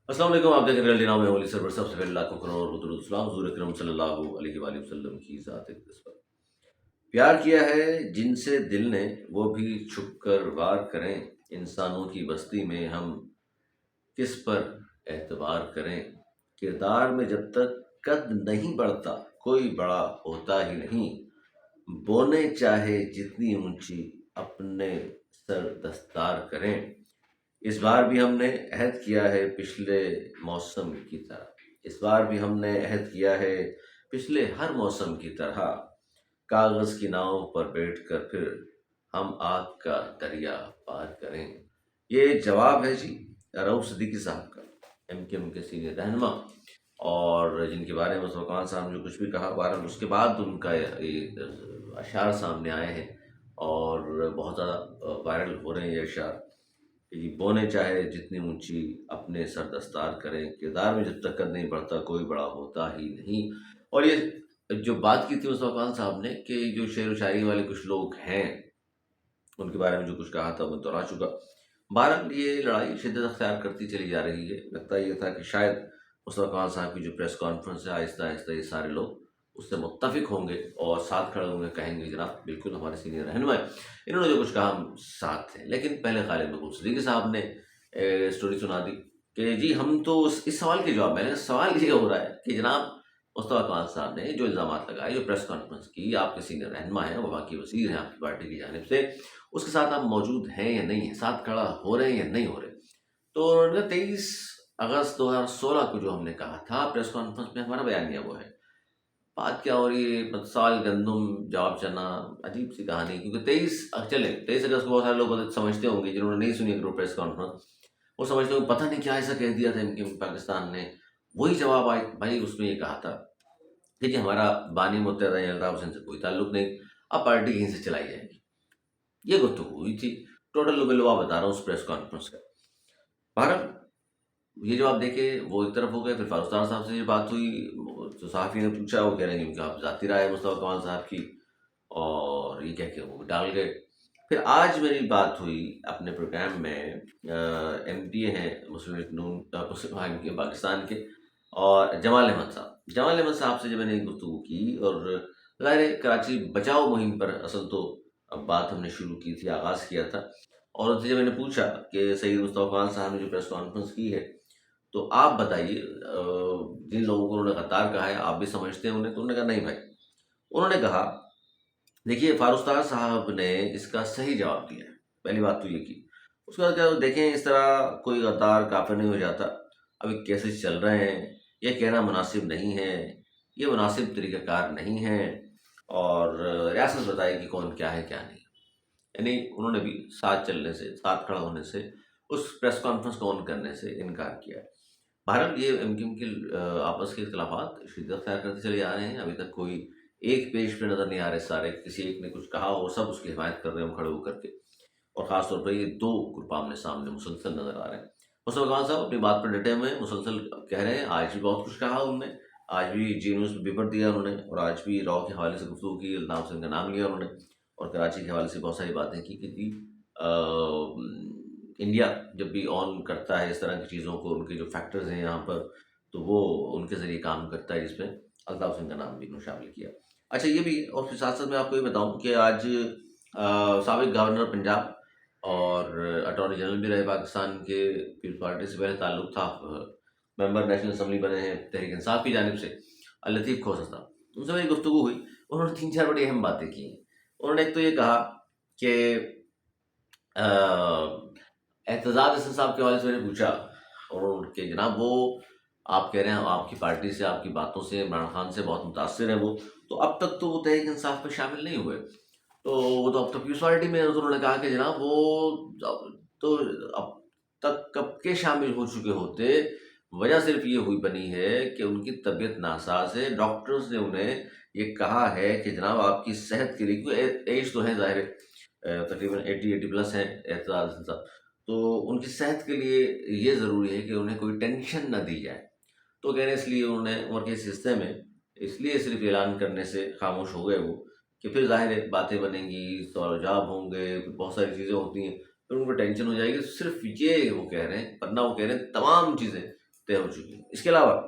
السلام علیکم، آپ دیکھ رہے ہیں نام ہے سرور سب سے پہلے لاکھوں کروڑ درود السلام حضور اکرم صلی اللہ علیہ وآلہ وسلم کی ذات اقدس پر۔ پیار کیا ہے جن سے دل نے وہ بھی چھپ کر وار کریں، انسانوں کی بستی میں ہم کس پر اعتبار کریں، کردار میں جب تک قد نہیں بڑھتا کوئی بڑا ہوتا ہی نہیں، بونے چاہے جتنی اونچی اپنے سر دستار کریں۔ اس بار بھی ہم نے عہد کیا ہے پچھلے موسم کی طرح، اس بار بھی ہم نے عہد کیا ہے پچھلے ہر موسم کی طرح، کاغذ کی ناؤ پر بیٹھ کر پھر ہم آگ کا دریا پار کریں۔ یہ جواب ہے جی رؤف صدیقی صاحب کا، ایم کے سینئر رہنما، اور جن کے بارے میں مصطفیٰ کمال صاحب نے جو کچھ بھی کہا، بہرحال اس کے بعد ان کا یہ اشعار سامنے آئے ہیں اور بہت زیادہ وائرل ہو رہے ہیں یہ اشعار کہ جی بونے چاہے جتنی اونچی اپنے سر دستار کریں، کردار میں جب تک قد نہیں بڑھتا کوئی بڑا ہوتا ہی نہیں۔ اور یہ جو بات کی تھی مصطفیٰ کمال صاحب نے کہ جو شعر و شاعری والے کچھ لوگ ہیں ان کے بارے میں جو کچھ کہا تھا وہ دوہرا چکا۔ بہرحال یہ لڑائی شدت اختیار کرتی چلی جا رہی ہے۔ لگتا یہ تھا کہ شاید مصطفیٰ کمال صاحب کی جو پریس کانفرنس ہے آہستہ آہستہ یہ سارے لوگ اس سے متفق ہوں گے اور ساتھ کھڑے ہوں گے، کہیں گے جناب بالکل ہمارے سینئر رہنما ہے، انہوں نے جو کچھ کہا ہم ساتھ تھے۔ لیکن پہلے خالد محمود صدیقی صاحب نے اسٹوری سنا دی کہ جی ہم تو اس سوال کے جواب میں، سوال یہ ہو رہا ہے کہ جناب مصطفیٰ کمال صاحب نے جو الزامات لگائے، جو پریس کانفرنس کی، آپ کے سینئر رہنما ہیں، وفاقی وزیر ہیں آپ کی پارٹی کی جانب سے، اس کے ساتھ آپ موجود ہیں یا نہیں ہیں، ساتھ کھڑا ہو رہے ہیں یا نہیں ہو رہے۔ تو انہوں نے 23 اگست 2016 کو جو ہم نے کہا تھا پریس کانفرنس میں ہمارا بیانیہ وہ ہے۔ بات کیا ہو رہی ہے، سوال گندم جواب چنا، عجیب سی کہانی، کیونکہ 23 اگست کو بہت سارے لوگ سمجھتے ہوں گے جنہوں نے نہیں سنی پریس کانفرنس، وہ سمجھتے ہوں گے پتہ نہیں کیا ایسا کہہ دیا تھا کہ پاکستان نے، وہی جواب آئے بھائی اس میں یہ کہا تھا کہ جی ہمارا بانی متحدہ الطاف حسین سے کوئی تعلق نہیں، اب پارٹی کہیں سے چلائی جائے گی، یہ گفتگو ہوئی تھی۔ ٹوٹل لبا بتا رہا ہوں اس پریس کانفرنس کا۔ بہرحال یہ جو آپ دیکھے وہ ایک طرف ہو گئے، پھر فاروق صاحب سے یہ بات ہوئی، جو صحافی نے پوچھا وہ کہہ رہے ہیں کہ آپ ذاتی رائے ہے مصطفیٰ کمال صاحب کی، اور یہ کہہ کے وہ ڈال گئے۔ پھر آج میری بات ہوئی اپنے پروگرام میں، ایم پی ہیں مسلم لیگ نون پاکستان کے، اور جمال احمد صاحب سے جب میں نے گفتگو کی، اور ظاہر ہے کراچی بچاؤ مہم پر اصل تو بات ہم نے شروع کی تھی، آغاز کیا تھا، اور ان سے جب میں نے پوچھا کہ سید مصطفیٰ کمال صاحب نے جو پریس کانفرنس کی ہے تو آپ بتائیے، جن لوگوں کو انہوں نے غدار کہا ہے آپ بھی سمجھتے ہیں انہیں، تو انہوں نے کہا نہیں بھائی، انہوں نے کہا دیکھیے فاروق صاحب نے اس کا صحیح جواب دیا ہے، پہلی بات تو یہ کی۔ اس کے بعد کیا دیکھیں اس طرح کوئی غدار کافر نہیں ہو جاتا، ابھی کیسز چل رہے ہیں، یہ کہنا مناسب نہیں ہے، یہ مناسب طریقہ کار نہیں ہے، اور ریاست بتائے کہ کون کیا ہے کیا نہیں۔ یعنی انہوں نے بھی ساتھ چلنے سے، ساتھ کھڑا ہونے سے، اس پریس کانفرنس کو آن کرنے سے انکار کیا۔ بہرحال یہ ایم کے آپس کے اختلافات شدت اختیار کرتے چلے جا رہے ہیں، ابھی تک کوئی ایک پیج پہ نظر نہیں آ رہے، سارے کسی ایک نے کچھ کہا ہو سب اس کی حمایت کر رہے ہیں کھڑے ہو کر کے، اور خاص طور پہ یہ دو گروپ آمنے سامنے مسلسل نظر آ رہے ہیں۔ مصطفیٰ کمال صاحب اپنی بات پر ڈٹے ہوئے ہیں، مسلسل کہہ رہے ہیں، آج بھی بہت کچھ کہا انہوں نے، آج بھی جی نیوز پہ پیپر دیا انہوں نے، اور آج بھی راؤ کے حوالے سے گفتگو کی، الطاف حسین کا نام لیا انہوں نے، اور کراچی کے حوالے سے بہت ساری باتیں کی کہ جی انڈیا جب بھی آن کرتا ہے اس طرح کی چیزوں کو، ان کے جو فیکٹرز ہیں یہاں پر، تو وہ ان کے ذریعے کام کرتا ہے، جس میں الطاف حسین کا نام بھی انہوں نے شامل کیا۔ اچھا یہ بھی، اور پھر ساتھ ساتھ میں آپ کو یہ بتاؤں کہ آج سابق گورنر پنجاب اور اٹارنی جنرل بھی رہے پاکستان کے، پیپلز پارٹی سے پہلے تعلق تھا، ممبر نیشنل اسمبلی بنے ہیں تحریک انصاف کی جانب سے، لطیف کھوسہ صاحب، ان سے میری گفتگو ہوئی، انہوں نے 3 4 بڑی اہم باتیں کی ہیں۔ انہوں نے ایک تو یہ کہا کہ اعتزاز حسن صاحب کے حوالے سے میں نے پوچھا، اور کہ جناب وہ آپ کہہ رہے ہیں آپ کی پارٹی سے، آپ کی باتوں سے، عمران خان سے بہت متاثر ہیں وہ، تو اب تک تو وہ تحریک انصاف میں شامل نہیں ہوئے، تو وہ تو اب تک پیپلز پارٹی میں، انہوں نے کہا کہ جناب وہ تو اب تک کب کے شامل ہو چکے ہوتے، وجہ صرف یہ ہوئی بنی ہے کہ ان کی طبیعت ناساز ہے، ڈاکٹرز نے انہیں یہ کہا ہے کہ جناب آپ کی صحت کے لیے، کیونکہ ایج تو ہے ظاہر ہے، تقریباً 80 پلس ہیں اعتزاز حسن صاحب، تو ان کی صحت کے لیے یہ ضروری ہے کہ انہیں کوئی ٹینشن نہ دی جائے، تو کہہ رہے اس لیے انہوں نے عمر کے اس حصے میں، اس لیے صرف اعلان کرنے سے خاموش ہو گئے وہ، کہ پھر ظاہر ہے باتیں بنیں گی، سوال و جواب ہوں گے، بہت ساری چیزیں ہوتی ہیں، پھر ان کو ٹینشن ہو جائے گی، صرف یہ وہ کہہ رہے ہیں، ورنہ وہ کہہ رہے ہیں تمام چیزیں طے ہو چکی ہے۔ اس کے علاوہ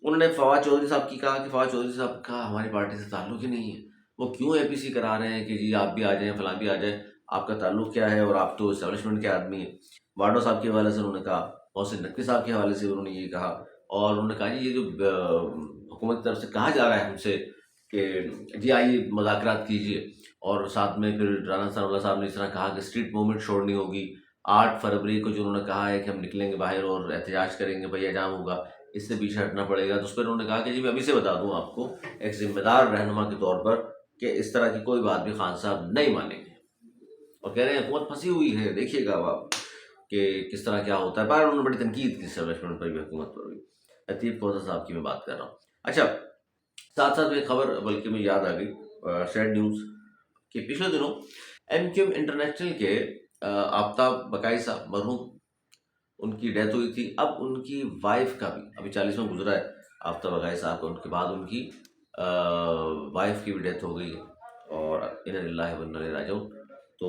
انہوں نے فواد چودھری صاحب کی کہا کہ فواد چودھری صاحب کا ہماری پارٹی سے تعلق ہی نہیں ہے، وہ کیوں اے پی سی کرا رہے ہیں کہ جی آپ بھی آ جائیں، فلاں بھی آ جائیں، آپ کا تعلق کیا ہے، اور آپ تو اسٹیبلشمنٹ کے آدمی ہیں۔ واڈو صاحب کے حوالے سے انہوں نے کہا، محسن نقوی صاحب کے حوالے سے انہوں نے یہ کہا، اور انہوں نے کہا جی یہ جو حکومت کی طرف سے کہا جا رہا ہے ہم سے کہ جی آئیے مذاکرات کیجیے، اور ساتھ میں پھر رانا ثناء اللہ صاحب نے اس طرح کہا کہ اسٹریٹ موومنٹ چھوڑنی ہوگی، 8 فروری کو جو انہوں نے کہا ہے کہ ہم نکلیں گے باہر اور احتجاج کریں گے، بھیا جام ہوگا، اس سے پیچھے ہٹنا پڑے گا۔ تو اس پر انہوں نے کہا کہ جی میں ابھی سے بتا دوں آپ کو ایک ذمہ دار رہنما کے طور پر کہ اس طرح کی کوئی بات بھی خان صاحب نہیں مانیں گے، اور کہہ رہے ہیں حکومت پھنسی ہوئی ہے، دیکھیے گا آپ کہ کس طرح کیا ہوتا ہے۔ باہر انہوں نے بڑی تنقید کی اسٹیبلشمنٹ پر بھی، حکومت پر بھی۔ عتیق کوثر صاحب کی میں بات کر رہا ہوں۔ اچھا، ساتھ ساتھ ایک خبر بلکہ میں یاد آ گئی، سیڈ نیوز، کہ پچھلے دنوں ایم کیو ایم انٹرنیشنل کے آفتاب بقائی صاحب مرحوم، ان کی ڈیتھ ہوئی تھی۔ اب ان کی وائف کا بھی ابھی 40واں گزرا ہے آفتاب بقائی صاحب کا، ان کے بعد ان کی وائف کی بھی ڈیتھ ہو گئی ہے، اور انا للہ و انا الیہ راجعون۔ تو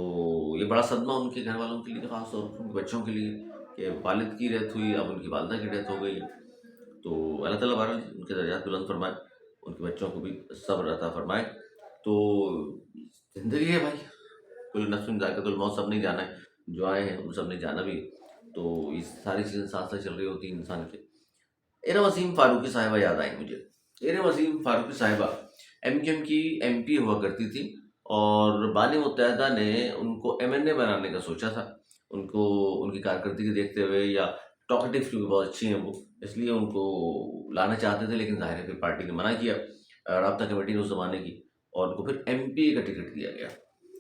یہ بڑا صدمہ ان کے گھر والوں کے لیے، خاص طور پر ان کے بچوں کے لیے، کہ والد کی ڈیتھ ہوئی، اب ان کی والدہ کی ڈیتھ ہو گئی ہے۔ تو اللہ تعالیٰ بہرحال ان کے درجات بلند فرمائے، ان کے بچوں کو بھی صبر عطا فرمائے۔ تو زندگی ہے بھائی، کل نفس ذائقۃ الموت، سب نے جانا ہے، جو آئے ہیں ان سب نے جانا بھی ہے۔ تو یہ ساری چیزیں ساتھ ساتھ چل رہی ہوتی ہیں انسان کے۔ ارم وسیم فاروقی صاحبہ یاد آئی مجھے۔ ارم وسیم فاروقی صاحبہ ایم کیو ایم کی ایم پی ہوا کرتی تھی، اور بانی متحدہ نے ان کو ایم این اے بنانے کا سوچا تھا، ان کو ان کی کارکردگی دیکھتے ہوئے، یا ٹاکٹیو کیونکہ بہت اچھی ہیں وہ، اس لیے ان کو لانا چاہتے تھے، لیکن ظاہر ہے پھر پارٹی نے منع کیا، رابطہ کمیٹی نے اس زمانے کی، اور ان کو پھر ایم پی اے کا ٹکٹ دیا گیا۔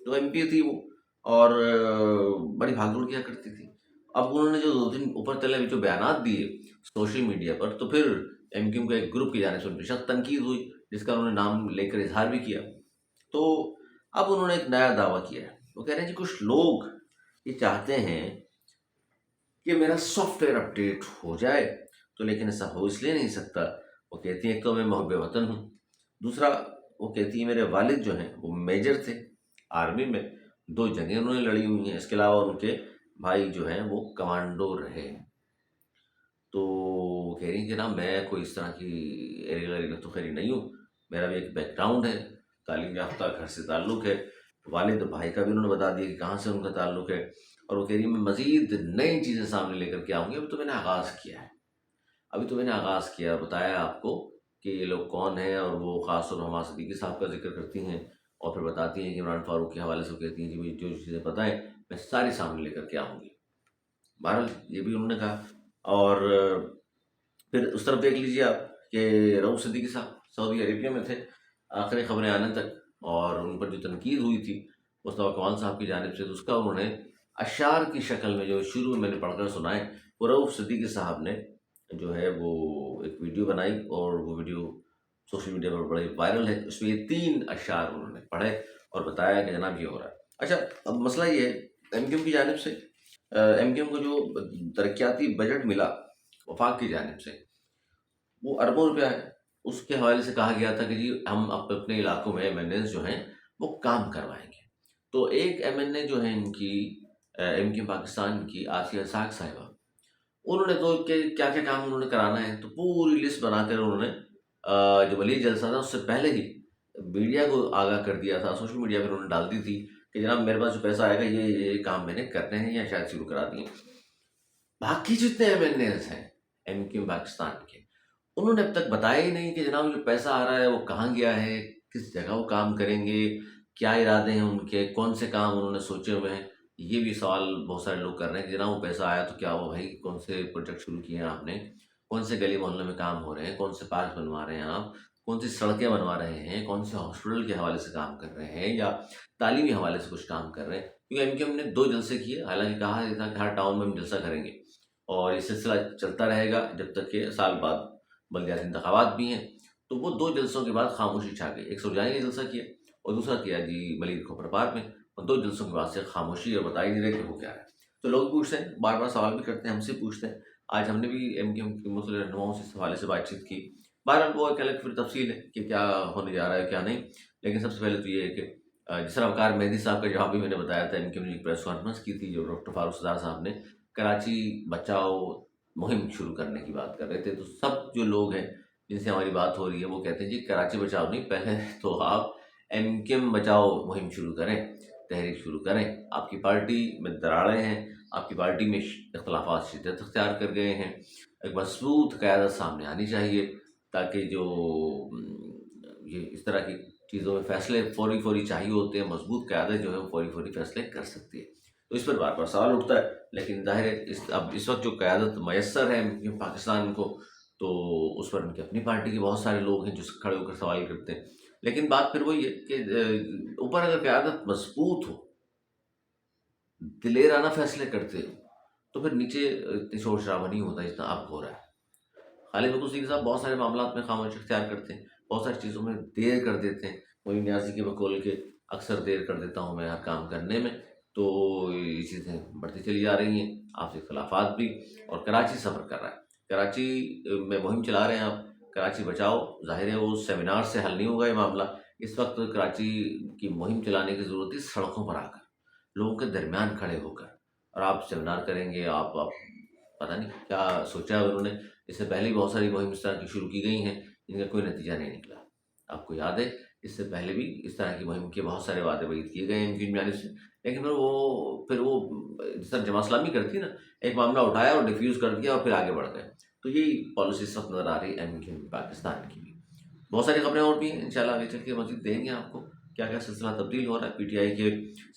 تو ایم پی اے تھی وہ، اور بڑی بھاگ دوڑ کیا کرتی تھی۔ اب انہوں نے جو 2 دن اوپر تلے جو بیانات دیے سوشل میڈیا پر، تو پھر ایم کیو ایم کے ایک گروپ کی جانب سے ان پہ سخت تنقید ہوئی، جس کا انہوں نے نام لے کر اظہار بھی کیا۔ تو اب انہوں نے ایک نیا دعویٰ کیا ہے، وہ کہہ رہے ہیں جی کچھ لوگ یہ چاہتے ہیں کہ میرا سافٹ ویئر اپڈیٹ ہو جائے، تو لیکن ایسا ہو اس لیے نہیں سکتا۔ وہ کہتی ہیں ایک تو میں محب وطن ہوں، دوسرا وہ کہتی ہیں میرے والد جو ہیں وہ میجر تھے آرمی میں، 2 جنگیں انہوں نے لڑی ہوئی ہیں، اس کے علاوہ ان کے بھائی جو ہیں وہ کمانڈو رہے۔ تو وہ کہہ رہی ہیں کہ نا میں کوئی اس طرح کی ایری غیری تو خیری نہیں ہوں، میرا بھی ایک بیک گراؤنڈ ہے، تعلیم یافتہ گھر سے تعلق ہے، والد بھائی کا بھی انہوں نے بتا دیا کہ کہاں سے ان کا تعلق ہے، اور وہ کہہ رہی ہے میں مزید نئی چیزیں سامنے لے کر کے آؤں گی، ابھی تو میں نے آغاز کیا ہے، بتایا آپ کو کہ یہ لوگ کون ہیں، اور وہ خاص طور پر حماد صدیقی صاحب کا ذکر کرتی ہیں، اور پھر بتاتی ہیں کہ عمران فاروق کے حوالے سے کہتی ہیں کہ مجھے جو چیزیں پتہ ہیں میں ساری سامنے لے کر کے آؤں گی۔ بہرحال یہ بھی انہوں نے کہا۔ اور پھر اس طرف دیکھ لیجیے آپ کہ رؤوف صدیقی صاحب سعودی عربیہ میں تھے آخری خبریں آنے تک، اور ان پر جو تنقید ہوئی تھی مصطفیٰ کمال صاحب کی جانب سے، تو اس کا انہوں نے اشعار کی شکل میں جو شروع میں نے پڑھ کر سنائے، وہ رؤوف صدیقی صاحب نے جو ہے وہ ایک ویڈیو بنائی، اور وہ ویڈیو سوشل میڈیا پر بڑے وائرل ہے۔ اس میں یہ 3 اشعار انہوں نے پڑھے اور بتایا کہ جناب یہ ہو رہا ہے۔ اچھا، اب مسئلہ یہ ہے ایم کیو ایم کی جانب سے، ایم کیو ایم کو جو ترقیاتی بجٹ ملا وفاق کی جانب سے، وہ اربوں روپیہ ہے۔ اس کے حوالے سے کہا گیا تھا کہ جی ہم اپنے علاقوں میں ایم این ایز جو ہیں وہ کام کروائیں گے۔ تو ایک ایم این اے جو ہیں ان کی ایم کیو پاکستان کی آسیہ اسحاق صاحبہ، انہوں نے تو کیا کیا کام انہوں نے کرانا ہے، تو پوری لسٹ بنا کر انہوں نے جو ولی جلسہ تھا اس سے پہلے ہی میڈیا کو آگاہ کر دیا تھا، سوشل میڈیا پہ انہوں نے ڈال دی تھی کہ جناب میرے پاس جو پیسہ آئے گا یہ کام میں نے کرنے ہیں، یا شاید شروع کرا دیے۔ باقی جتنے ایم این ایز ہیں ایم کیو پاکستان کے، انہوں نے اب تک بتایا ہی نہیں کہ جناب جو پیسہ آ رہا ہے وہ کہاں گیا ہے، کس جگہ وہ کام کریں گے، کیا ارادے ہیں ان کے، کون سے کام انہوں نے سوچے ہوئے ہیں۔ یہ بھی سوال بہت سارے لوگ کر رہے ہیں کہ جناب وہ پیسہ آیا تو کیا وہ بھائی کون سے پروجیکٹ شروع کیے ہیں آپ نے، کون سے گلی محلے میں کام ہو رہے ہیں، کون سے پارک بنوا رہے ہیں آپ، کون سی سڑکیں بنوا رہے ہیں، کون سے ہاسپٹل کے حوالے سے کام کر رہے ہیں، یا تعلیمی حوالے سے کچھ کام کر رہے ہیں۔ کیونکہ ایم کیو ایم نے 2 جلسے کیے، حالانکہ کہا یہ تھا کہ ہر ٹاؤن میں ہم جلسہ کریں گے، اور یہ سلسلہ چلتا رہے گا جب تک کہ سال بعد بلدیاتی انتخابات بھی ہیں۔ تو وہ 2 جلسوں کے بعد خاموشی چھا گئی، ایک سرجانی کا جلسہ کیا اور دوسرا کیا جی ملیر کھوپر پارک میں، اور 2 جلسوں کے بعد سے خاموشی، اور بتا ہی نہیں رہے کہ وہ کیا ہے۔ تو لوگ پوچھتے ہیں، بار بار سوال بھی کرتے ہیں، ہم سے پوچھتے ہیں، آج ہم نے بھی ایم کیو ایم کے مختلف رہنماؤں سے اس حوالے سے بات چیت کی۔ بہرحال وہ ایک الگ پھر تفصیل ہے کہ کیا ہونے جا رہا ہے کیا نہیں، لیکن سب سے پہلے تو یہ ہے کہ جس طرح وقار مہدی صاحب کا جواب بھی میں نے بتایا تھا، ایم کیو ایم نے ایک پریس کانفرنس کی تھی جو ڈاکٹر فاروق سردار صاحب نے، کراچی بچاؤ مہم شروع کرنے کی بات کر رہے تھے، تو سب جو لوگ ہیں جن سے ہماری بات ہو رہی ہے وہ کہتے ہیں جی کراچی بچاؤ نہیں، پہلے تو آپ ایم کیو ایم بچاؤ مہم شروع کریں، تحریک شروع کریں۔ آپ کی پارٹی میں دراڑیں ہیں، آپ کی پارٹی میں اختلافات شدت اختیار کر گئے ہیں، ایک مضبوط قیادت سامنے آنی چاہیے تاکہ جو یہ اس طرح کی چیزوں میں فیصلے فوری چاہیے ہوتے ہیں، مضبوط قیادت جو ہے وہ فوری فیصلے کر سکتی ہے۔ تو اس پر بار بار سوال اٹھتا ہے، لیکن ظاہر ہے اب اس وقت جو قیادت میسر ہے پاکستان کو، تو اس پر ان کی اپنی پارٹی کے بہت سارے لوگ ہیں جو کھڑے ہو کر سوال کرتے ہیں۔ لیکن بات پھر وہی ہے کہ اوپر اگر قیادت مضبوط ہو، دلیرانہ فیصلے کرتے ہو، تو پھر نیچے اتنی شور شرابہ نہیں ہوتا جتنا اب ہو رہا ہے۔ خالد بکوسی کے صاحب بہت سارے معاملات میں خاموشی اختیار کرتے ہیں، بہت ساری چیزوں میں دیر کر دیتے ہیں، وہی نیازی کے بقول کے اکثر دیر کر دیتا ہوں میں ہر کام کرنے میں، تو یہ چیزیں بڑھتی چلی جا رہی ہیں، آپ سے اختلافات بھی، اور کراچی سفر کر رہا ہے۔ کراچی میں مہم چلا رہے ہیں آپ، کراچی بچاؤ، ظاہر ہے وہ سیمینار سے حل نہیں ہوگا یہ معاملہ۔ اس وقت کراچی کی مہم چلانے کی ضرورت ہے سڑکوں پر آ کر، لوگوں کے درمیان کھڑے ہو کر، اور آپ سیمینار کریں گے، آپ پتہ نہیں کیا سوچا ہے انہوں نے۔ اس سے پہلے بھی بہت ساری مہم اس طرح کی شروع کی گئی ہیں جن کا کوئی نتیجہ نہیں نکلا، آپ کو یاد ہے اس سے پہلے بھی اس طرح کی مہم کے بہت سارے وعدے وعید کیے گئے ہیں ان کی جانب سے، لیکن پھر وہ جس طرح جماعت اسلامی کرتی ہے نا، ایک معاملہ اٹھایا اور ڈیفیوز کر دیا اور پھر آگے بڑھ گئے۔ تو یہی پالیسی اس وقت نظر آ رہی ہے ایم کیو ایم پاکستان کی بھی۔ بہت ساری خبریں اور بھی ہیں، انشاءاللہ آگے چل کے مزید دیں گے آپ کو کیا کیا سلسلہ تبدیل ہو رہا ہے۔ پی ٹی آئی کے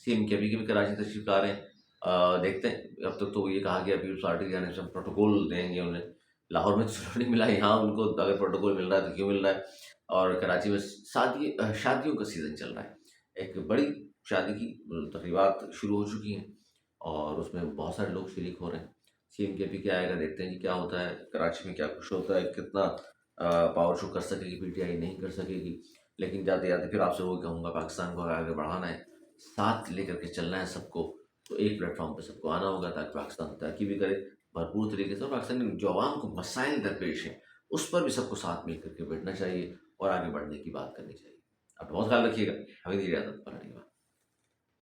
سی ایم کے بھی کراچی تشریف لا رہے ہیں، دیکھتے ہیں۔ اب تک تو یہ کہا گیا پیپلز پارٹی کی جانب سے ہم پروٹوکول دیں گے انہیں، لاہور میں تو چلو نہیں ملا، یہاں ان کو اگر پروٹوکول مل رہا ہے تو کیوں مل رہا ہے۔ اور کراچی میں شادیوں کا سیزن چل رہا ہے، ایک بڑی شادی کی تقریبات شروع ہو چکی ہیں اور اس میں بہت سارے لوگ شریک ہو رہے ہیں۔ سی ایم کے پی کیا آئے گا، دیکھتے ہیں جی کیا ہوتا ہے کراچی میں، کیا کچھ ہوتا ہے، کتنا پاور شو کر سکے گی پی ٹی آئی، نہیں کر سکے گی۔ لیکن جاتے جاتے پھر آپ سے وہ کہوں گا، پاکستان کو آگے بڑھانا ہے، ساتھ لے کر کے چلنا ہے سب کو، تو ایک پلیٹ فارم پہ سب کو آنا ہوگا تاکہ پاکستان ترقی بھی کرے بھرپور طریقے سے، اور پاکستان جو عوام کو مسائل درپیش ہیں اس پر بھی سب کو ساتھ مل کر کے بیٹھنا چاہیے اور آگے بڑھنے کی بات کرنی چاہیے۔ آپ بہت خیال رکھیے گا، حمید اجازت پڑھنے کے بعد۔